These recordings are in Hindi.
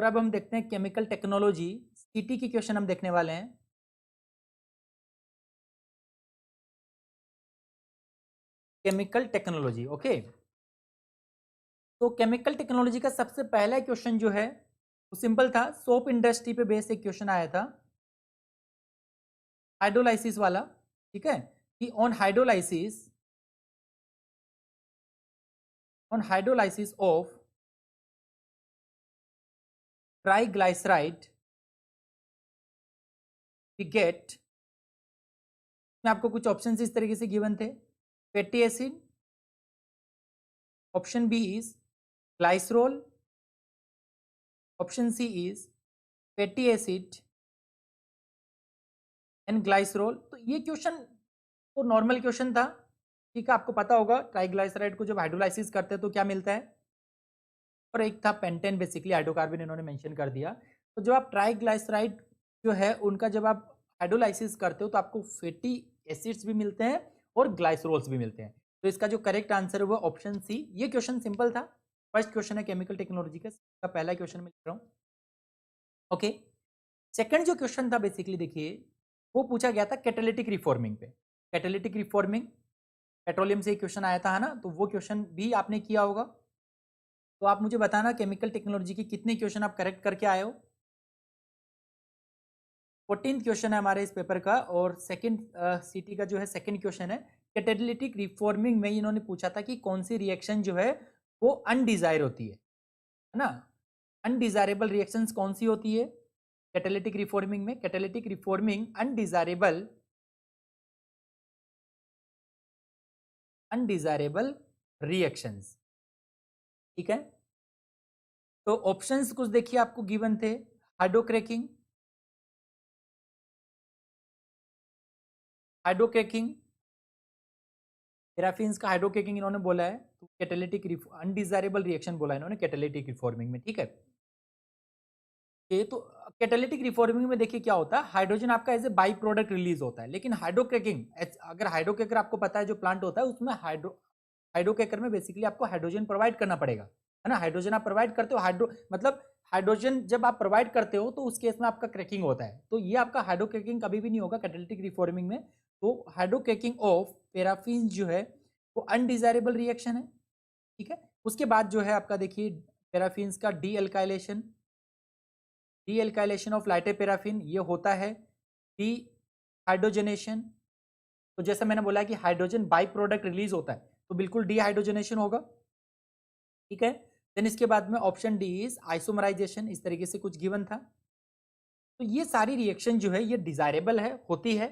और अब हम देखते हैं केमिकल टेक्नोलॉजी, सीटी की क्वेश्चन हम देखने वाले हैं। Chemical technology, okay. तो केमिकल टेक्नोलॉजी का सबसे पहला क्वेश्चन जो है वो सिंपल था, सोप इंडस्ट्री पे बेस्ड एक क्वेश्चन आया था, हाइड्रोलाइसिस वाला। ठीक है, कि on hydrolysis of triglyceride we get, में आपको कुछ ऑप्शन इस तरीके से गिवन थे, fatty acid, option B is glycerol, option C is fatty acid and glycerol. तो ये क्वेश्चन तो नॉर्मल क्वेश्चन था, ठीक है, आपको पता होगा ट्राइग्लाइसराइड को जब हाइड्रोलाइसिस करते हैं तो क्या मिलता है, और एक था पेंटेन, बेसिकली हाइड्रोकार्बन इन्होंने मेंशन कर दिया। तो जब आप ट्राइग्लाइसराइड जो है उनका जब आप हाइड्रोलाइसिस करते हो तो आपको फैटी एसिड्स भी मिलते हैं और ग्लाइसरोल्स भी मिलते हैं। तो इसका जो करेक्ट आंसर है वो ऑप्शन सी। ये क्वेश्चन सिंपल था, फर्स्ट क्वेश्चन है केमिकल टेक्नोलॉजी का पहला क्वेश्चन मैं लिख रहा हूँ। ओके, सेकंड जो क्वेश्चन था बेसिकली देखिए, वो पूछा गया था कैटालिटिक रिफॉर्मिंग पे। कैटालिटिक रिफॉर्मिंग, पेट्रोलियम से क्वेश्चन आया था, है ना, तो वो क्वेश्चन भी आपने किया होगा। तो आप मुझे बताना केमिकल टेक्नोलॉजी के कितने क्वेश्चन आप करेक्ट करके आए हो। 14th क्वेश्चन है हमारे इस पेपर का, और सेकंड सीटी का जो है सेकंड क्वेश्चन है, कैटालिटिक रिफॉर्मिंग में इन्होंने पूछा था कि कौन सी रिएक्शन जो है वो अनडिजायर होती है ना, अनडिजायरेबल रिएक्शंस कौन सी होती है कैटालिटिक रिफॉर्मिंग में। कैटालिटिक रिफॉर्मिंग अनडिजायरेबल रिएक्शंस, ठीक है। तो ऑप्शंस कुछ देखिए आपको गिवन थे, हाइड्रोक्रैकिंग, हाइड्रोक्रैकिंग, पैराफिन्स का हाइड्रोक्रैकिंग इन्होंने बोला है, तो कैटालिटिक अनडिजायरेबल रिएक्शन बोला है इन्होंने कैटालिटिक रिफॉर्मिंग में, ठीक है। ये तो कैटालिटिक रिफॉर्मिंग में देखिए क्या होता है, हाइड्रोजन आपका as a by product release होता है, लेकिन हाइड्रोक्रैकिंग, अगर हाइड्रोक्रैकर आपको पता है जो प्लांट होता है उसमें हाइड्रोक्रैकर में बेसिकली आपको हाइड्रोजन प्रोवाइड करना पड़ेगा, है ना। हाइड्रोजन आप प्रोवाइड करते हो, मतलब हाइड्रोजन जब आप प्रोवाइड करते हो तो उस केस में आपका क्रैकिंग होता है, तो ये आपका हाइड्रोक्रैकिंग कभी भी नहीं होगा कैटालिटिक रिफॉर्मिंग में। तो हाइड्रोक्रैकिंग ऑफ पैराफिन जो है वो अनडिजायरेबल रिएक्शन है, ठीक है। उसके बाद जो है आपका देखिए पैराफिन्स का D alkylation of lighter paraffin, ये होता है डी हाइड्रोजनेशन। तो जैसा मैंने बोला कि हाइड्रोजन बाई प्रोडक्ट रिलीज होता है तो बिल्कुल डी हाइड्रोजनेशन होगा, ठीक है। देन इसके बाद में ऑप्शन डी इज आइसोमराइजेशन, इस तरीके से कुछ गिवन था। तो ये सारी रिएक्शन जो है ये डिजायरेबल है, होती है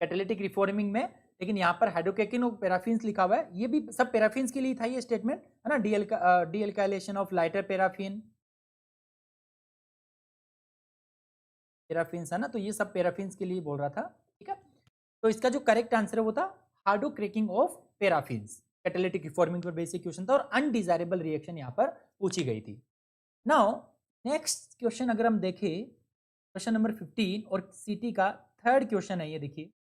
कैटालिटिक रिफॉर्मिंग में, लेकिन यहाँ पर हाइड्रोकेकिन और पैराफिन्स लिखा हुआ है, ये भी सब पैराफिन्स के लिए था ये स्टेटमेंट, है ना। D alkylation of lighter paraffin, paraffins है ना, तो ये सब पैराफिन्स के लिए बोल रहा था, ठीक है। तो इसका जो करेक्ट आंसर है वो था हार्डो cracking of paraffins, catalytic reforming पर बेसिक क्वेश्चन था और अनडिजायरेबल रिएक्शन यहाँ पर पूछी गई थी। नाउ नेक्स्ट क्वेश्चन अगर हम देखें, क्वेश्चन नंबर 15 और सीटी का थर्ड क्वेश्चन है ये देखिए।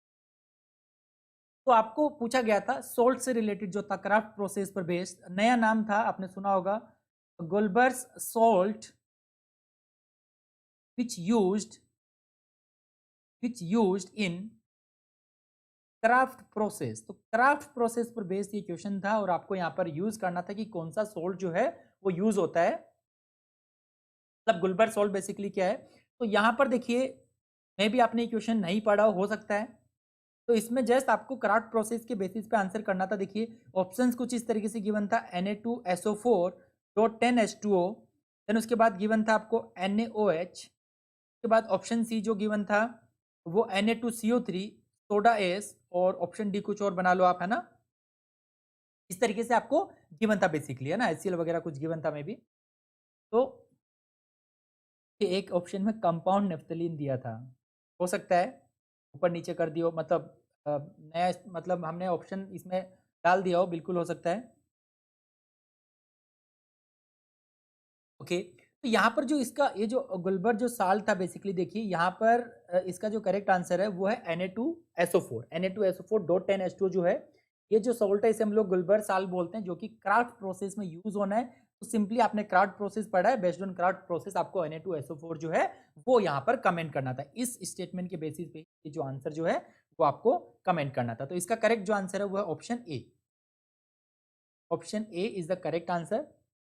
तो आपको पूछा गया था सोल्ट से रिलेटेड जो था, क्राफ्ट प्रोसेस पर बेस्ड, नया नाम था आपने सुना होगा, Glauber's salt which used in kraft process. तो क्राफ्ट प्रोसेस पर बेस्ड ये क्वेश्चन था और आपको यहाँ पर यूज करना था कि कौन सा सोल्ट जो है वो यूज होता है, मतलब गुलबर सोल्ट बेसिकली क्या है। तो यहाँ पर देखिए मे भी आपने ये क्वेश्चन नहीं पढ़ा हो सकता है, तो इसमें जस्ट आपको क्राफ्ट प्रोसेस के बेसिस पे आंसर करना था। देखिए ऑप्शंस कुछ इस तरीके से गिवन था, Na2SO4.10H2O, देन उसके बाद गिवन था आपको NaOH, उसके बाद ऑप्शन सी जो गिवन था वो Na2CO3 सोडा एस, और ऑप्शन डी कुछ और बना लो आप, है ना। इस तरीके से आपको गिवन था बेसिकली, है ना, HCl वगैरह कुछ गिवन था मे बी। तो एक ऑप्शन में कंपाउंड नेफ्थलीन दिया था, हो सकता है ऊपर नीचे कर दियो, मतलब नया, मतलब हमने ऑप्शन इसमें डाल दिया हो, बिल्कुल हो सकता है। ओके, तो यहाँ पर जो इसका ये जो गुलबर जो साल्ट था बेसिकली देखिए यहाँ पर इसका जो करेक्ट आंसर है वो है Na2SO4, Na2SO4.10H2 जो है, ये जो सॉल्ट है इसे हम लोग गुलबर साल्ट बोलते हैं, जो कि क्राफ्ट प्रोसेस में यूज होना है। तो सिंपली आपने क्राउड प्रोसेस पढ़ा है, बेस्ड ऑन क्राउड प्रोसेस आपको Na2SO4 जो है वो यहाँ पर कमेंट करना था। इस स्टेटमेंट के बेसिस पे ये जो आंसर जो है वो आपको कमेंट करना था। तो इसका करेक्ट जो आंसर है वो है option A. Option A is the correct answer.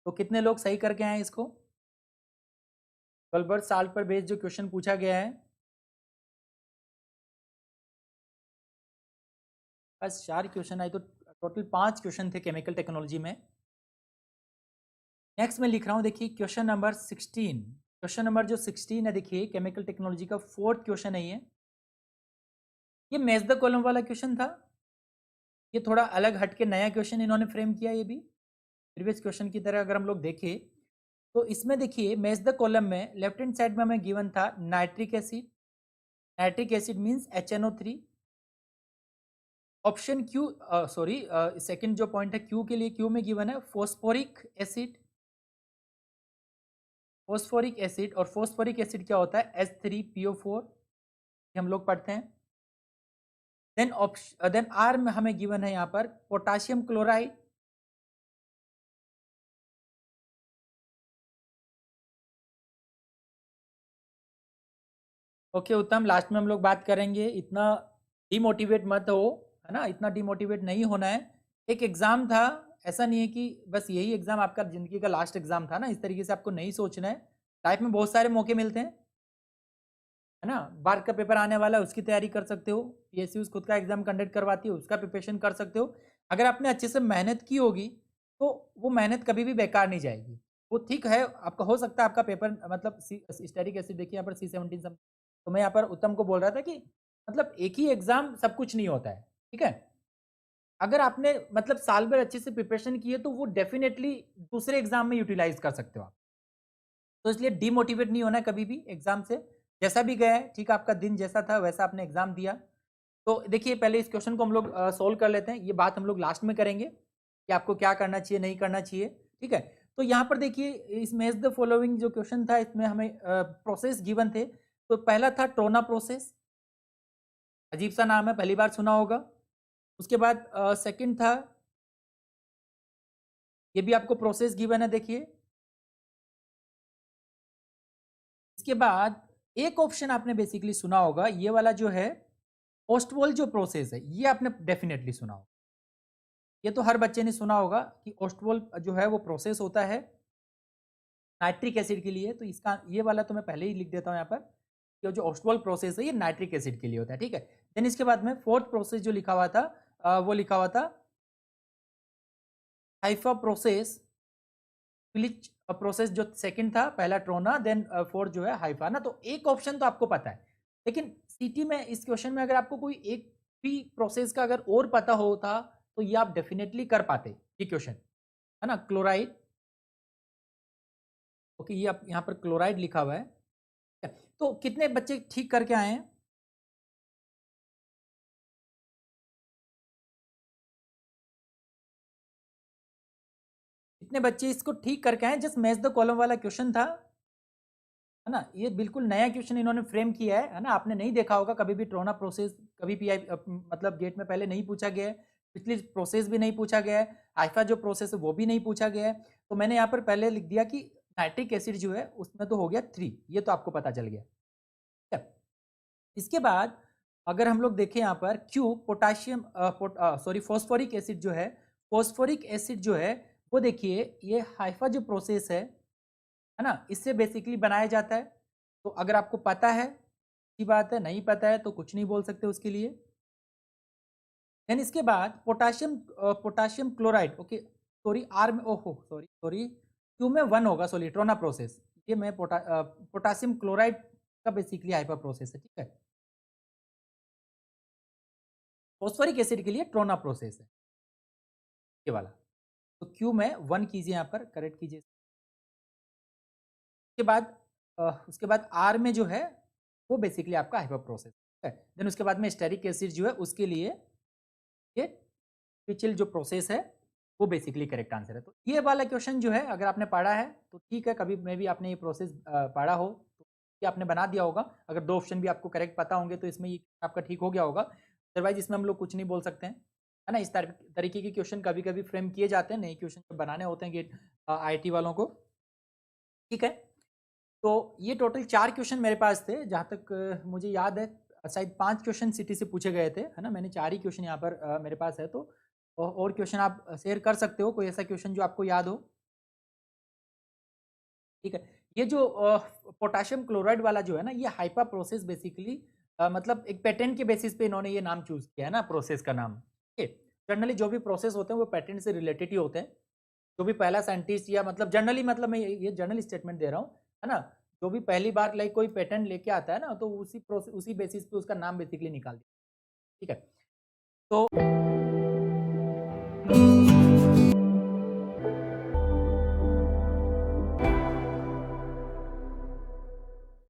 तो कितने लोग सही करके आए इसको? कलबर्ट साल पर बेस्ड जो क्वेश्चन पूछा गया है, बस 4 क्वेश्चन आए, तो टोटल 5 क्वेश्चन थे केमिकल टेक्नोलॉजी में। नेक्स्ट मैं लिख रहा हूँ, देखिए क्वेश्चन नंबर 16। क्वेश्चन नंबर जो 16 है, देखिए केमिकल टेक्नोलॉजी का 4th क्वेश्चन है ये मैच द कॉलम वाला क्वेश्चन था। ये थोड़ा अलग हट के नया क्वेश्चन इन्होंने फ्रेम किया। ये भी प्रीवियस क्वेश्चन की तरह अगर हम लोग देखें तो इसमें देखिए मैच द कॉलम में लेफ्ट हैंड साइड में हमें गिवन था nitric acid. Nitric acid means HNO3। Option Q, sorry second जो पॉइंट है क्यू के लिए, क्यू में गिवन है फॉस्फोरिक एसिड। फॉस्फोरिक एसिड, और फॉस्फोरिक एसिड क्या होता है? H3PO4, ये हम लोग पढ़ते हैं। देन आर में हमें गिवन है यहाँ पर पोटाशियम क्लोराइड। ओके उत्तम, लास्ट में हम लोग बात करेंगे। इतना डिमोटिवेट मत हो, है ना, इतना डिमोटिवेट नहीं होना है। एक एग्जाम था, ऐसा नहीं है कि बस यही एग्जाम आपका जिंदगी का लास्ट एग्जाम था ना, इस तरीके से आपको नहीं सोचना है। लाइफ में बहुत सारे मौके मिलते हैं, है ना। बार का पेपर आने वाला है, उसकी तैयारी कर सकते हो। PSU खुद का एग्जाम कंडक्ट करवाती है, उसका प्रिपरेशन कर सकते हो। अगर आपने अच्छे से मेहनत की होगी तो वो मेहनत कभी भी बेकार नहीं जाएगी। वो ठीक है, आपका हो सकता है आपका पेपर मतलब स्टेरिक एसिड देखिए यहाँ पर C17 सब। तो मैं यहाँ पर उत्तम को बोल रहा था कि मतलब एक ही एग्जाम सब कुछ नहीं होता है, ठीक है। अगर आपने मतलब साल भर अच्छे से प्रिपरेशन की है तो वो डेफिनेटली दूसरे एग्जाम में यूटिलाइज कर सकते हो आप। तो इसलिए डिमोटिवेट नहीं होना है कभी भी एग्जाम से। जैसा भी गया है ठीक, आपका दिन जैसा था वैसा आपने एग्जाम दिया। तो देखिए पहले इस क्वेश्चन को हम लोग सोल्व कर लेते हैं। ये बात हम लोग लास्ट में करेंगे कि आपको क्या करना चाहिए नहीं करना चाहिए, ठीक है। तो यहाँ पर देखिए इस मैच द फॉलोइंग जो क्वेश्चन था, इसमें हमें प्रोसेस गिवन थे। तो पहला था ट्रोना प्रोसेस, अजीब सा नाम है, पहली बार सुना होगा। उसके बाद सेकंड था, ये भी आपको प्रोसेस गिवन है देखिए। इसके बाद एक ऑप्शन आपने बेसिकली सुना होगा, ये वाला जो है ओस्टवॉल जो प्रोसेस है, ये आपने डेफिनेटली सुना होगा। ये तो हर बच्चे ने सुना होगा कि ओस्टवॉल जो है वो प्रोसेस होता है नाइट्रिक एसिड के लिए। तो इसका ये वाला तो मैं पहले ही लिख देता हूँ यहाँ पर कि जो ओस्टवॉल प्रोसेस है ये नाइट्रिक एसिड के लिए होता है, ठीक है। देन इसके बाद में फोर्थ प्रोसेस जो लिखा हुआ था वो लिखा हुआ था हाइफा प्रोसेस। फिलिच प्रोसेस जो सेकंड था, पहला ट्रोना, देन फोर्थ जो है हाइफा ना। तो एक ऑप्शन तो आपको पता है, लेकिन सीटी में इस क्वेश्चन में अगर आपको कोई एक भी प्रोसेस का अगर और पता होता तो ये आप डेफिनेटली कर पाते ये क्वेश्चन, है ना। क्लोराइड, ओके, ये आप यहाँ पर क्लोराइड लिखा हुआ है। तो कितने बच्चे ठीक करके आए हैं? कितने बच्चे इसको ठीक करके आए? जस्ट मैच द कॉलम वाला क्वेश्चन था, है ना। ये बिल्कुल नया क्वेश्चन इन्होंने फ्रेम किया है ना। आपने नहीं देखा होगा कभी भी ट्रोना प्रोसेस, कभी भी मतलब गेट में पहले नहीं पूछा गया है। पिछली प्रोसेस भी नहीं पूछा गया है, आइफा जो प्रोसेस है वो भी नहीं पूछा गया है। तो मैंने यहाँ पर पहले लिख दिया कि नाइट्रिक एसिड जो है उसमें तो हो गया 3, ये तो आपको पता चल गया, ठीक है। इसके बाद अगर हम लोग देखें यहाँ पर Q potassium sorry phosphoric acid जो है, फॉस्फोरिक एसिड जो है वो देखिए ये हाइफा जो प्रोसेस है ना, इससे बेसिकली बनाया जाता है। तो अगर आपको पता है अच्छी बात है, नहीं पता है तो कुछ नहीं बोल सकते उसके लिए। देन इसके बाद potassium potassium chloride, okay sorry R में, ओहो सॉरी सॉरी, क्यू में 1 होगा, सॉरी ट्रोना प्रोसेस। ये मैं पोटाशियम क्लोराइड का बेसिकली हाइपा प्रोसेस है, ठीक है। फॉस्फोरिक एसिड के लिए ट्रोना प्रोसेस है ये वाला। तो क्यू में 1 कीजिए, यहाँ पर करेक्ट कीजिए। उसके बाद उसके बाद आर में जो है वो बेसिकली आपका हाइपर प्रोसेस है। देन उसके बाद में स्टेरिक एसिड जो है उसके लिए ये पिचिल जो प्रोसेस है वो बेसिकली करेक्ट आंसर है। तो ये वाला क्वेश्चन जो है अगर आपने पढ़ा है तो ठीक है, कभी मे भी आपने ये प्रोसेस पढ़ा हो तो ये आपने बना दिया होगा। अगर 2 ऑप्शन भी आपको करेक्ट पता होंगे तो इसमें ये आपका ठीक हो गया होगा, अदरवाइज इसमें हम लोग कुछ नहीं बोल सकते हैं। है ना। इस तरीके के क्वेश्चन कभी कभी फ्रेम किए जाते हैं, नए क्वेश्चन बनाने होते हैं गेट आईआईटी वालों को, ठीक है। तो ये टोटल 4 क्वेश्चन मेरे पास थे, जहाँ तक मुझे याद है शायद 5 क्वेश्चन सिटी से पूछे गए थे, है ना। मैंने 4 ही क्वेश्चन यहाँ पर मेरे पास है, तो और क्वेश्चन आप शेयर कर सकते हो, कोई ऐसा क्वेश्चन जो आपको याद हो, ठीक है। ये जो पोटेशियम क्लोराइड वाला जो है ना, ये हाइपा प्रोसेस बेसिकली मतलब एक पेटेंट के बेसिस पे इन्होंने ये नाम चूज किया है ना, प्रोसेस का नाम, ठीक है। जनरली जो भी प्रोसेस होते हैं वो पेटेंट से रिलेटेड ही होते हैं। जो भी पहला साइंटिस्ट या मतलब जनरली, मतलब मैं ये जनरल स्टेटमेंट दे रहा हूँ, है ना। जो भी पहली बार लाइक कोई पेटेंट लेके आता है ना, तो उसी प्रोसेस उसी बेसिस पे उसका नाम बेसिकली निकाल दिया, ठीक है। तो